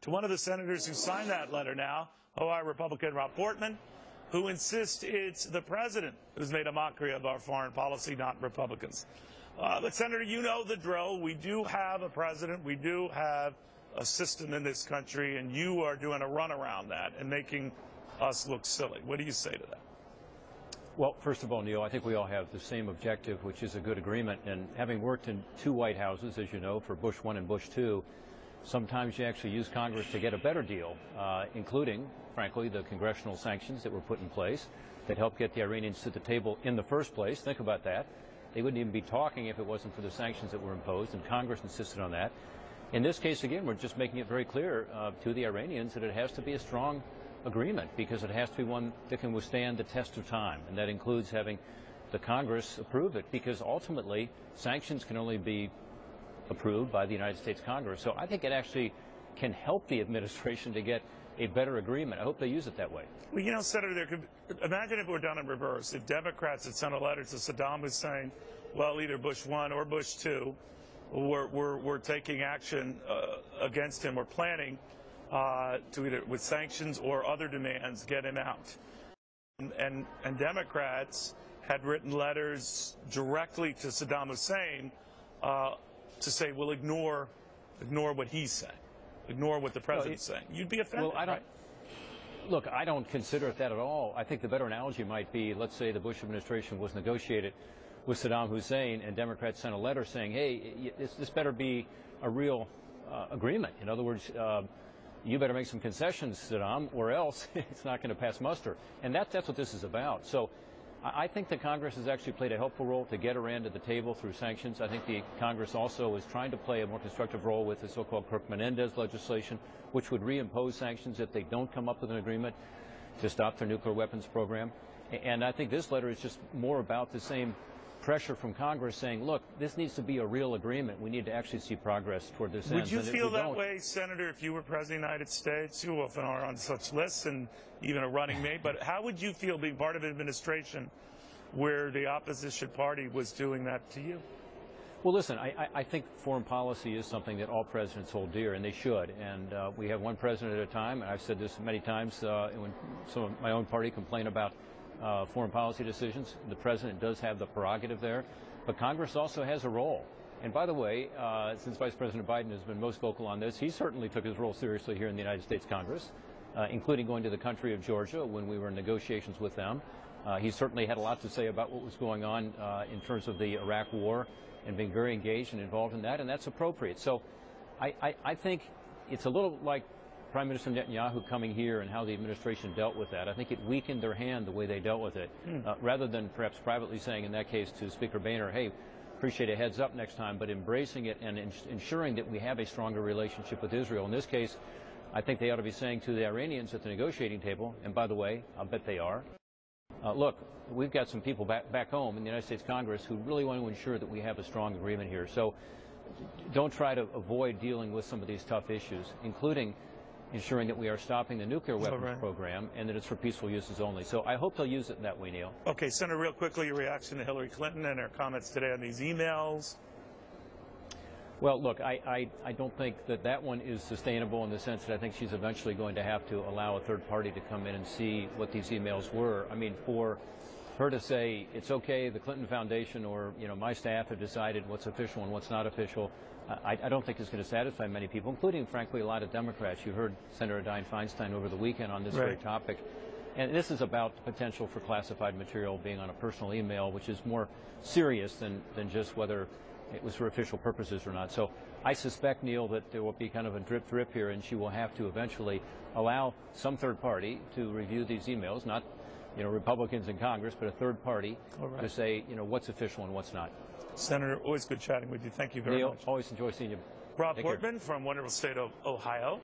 to one of the senators who signed that letter now, Ohio Republican Rob Portman, who insists it's the president who's made a mockery of our foreign policy, not Republicans. But, Senator, you know the drill. We do have a president. We do have a system in this country, and you are doing a run around that and making us look silly. What do you say to that? Well, first of all, Neil, I think we all have the same objective, which is a good agreement. And having worked in two White Houses, as you know, for Bush 1 and Bush 2, sometimes you actually use Congress to get a better deal, including, frankly, the congressional sanctions that were put in place that helped get the Iranians to the table in the first place. Think about that. They wouldn't even be talking if it wasn't for the sanctions that were imposed, and Congress insisted on that. In this case, again, we're just making it very clear to the Iranians that it has to be a strong agreement, because it has to be one that can withstand the test of time, and that includes having the Congress approve it, because ultimately sanctions can only be approved by the United States Congress. So I think it actually can help the administration to get a better agreement. I hope they use it that way. Well, you know, Senator, imagine if it were done in reverse. If Democrats had sent a letter to Saddam Hussein, well, either Bush 1 or Bush 2, we're taking action against him or planning to either with sanctions or other demands get him out. And Democrats had written letters directly to Saddam Hussein to say, we'll ignore what he's saying, ignore what the president's saying. You'd be offended, well, right? Look, I don't consider it that at all. I think the better analogy might be, let's say the Bush administration was negotiated with Saddam Hussein, and Democrats sent a letter saying, hey, this better be a real agreement. In other words, you better make some concessions, Saddam, or else it's not going to pass muster. And that's what this is about. So I think the Congress has actually played a helpful role to get Iran to the table through sanctions. I think the Congress also is trying to play a more constructive role with the so-called Kirk-Menendez legislation, which would reimpose sanctions if they don't come up with an agreement to stop their nuclear weapons program. And I think this letter is just more about the same pressure from Congress saying, look, this needs to be a real agreement. We need to actually see progress toward this end. Would you feel that way, Senator, if you were President of the United States? You often are on such lists and even a running mate. But how would you feel being part of an administration where the opposition party was doing that to you? Well, listen, I think foreign policy is something that all presidents hold dear, and they should. And we have one president at a time, and I've said this many times when some of my own party complain about foreign policy decisions. The president does have the prerogative there, but Congress also has a role. And by the way, since Vice President Biden has been most vocal on this, he certainly took his role seriously here in the United States Congress, including going to the country of Georgia when we were in negotiations with them. He certainly had a lot to say about what was going on in terms of the Iraq war and being very engaged and involved in that, and that's appropriate. So I think it's a little like Prime Minister Netanyahu coming here and how the administration dealt with that. I think it weakened their hand the way they dealt with it, rather than perhaps privately saying in that case to Speaker Boehner, hey, appreciate a heads up next time, but embracing it and ensuring that we have a stronger relationship with Israel. In this case, I think they ought to be saying to the Iranians at the negotiating table, and by the way, I'll bet they are, look, we've got some people back home in the United States Congress who really want to ensure that we have a strong agreement here. So don't try to avoid dealing with some of these tough issues, including ensuring that we are stopping the nuclear weapons program and that it's for peaceful uses only. So I hope they'll use it that way, Neil. Okay, Senator, real quickly, your reaction to Hillary Clinton and her comments today on these emails. Well, look, I don't think that one is sustainable in the sense that I think she's eventually going to have to allow a third party to come in and see what these emails were. I mean, for her to say it's okay, the Clinton Foundation or, you know, my staff have decided what's official and what's not official, I don't think it's going to satisfy many people, including, frankly, a lot of Democrats. You heard Senator Dianne Feinstein over the weekend on this very topic. And this is about the potential for classified material being on a personal email, which is more serious than just whether it was for official purposes or not. So I suspect, Neil, that there will be kind of a drip here, and she will have to eventually allow some third party to review these emails, not, you know, Republicans in Congress, but a third party to say, you know, what's official and what's not. Senator, always good chatting with you. Thank you very much. Neil, always enjoy seeing you. Rob Portman from wonderful state of Ohio.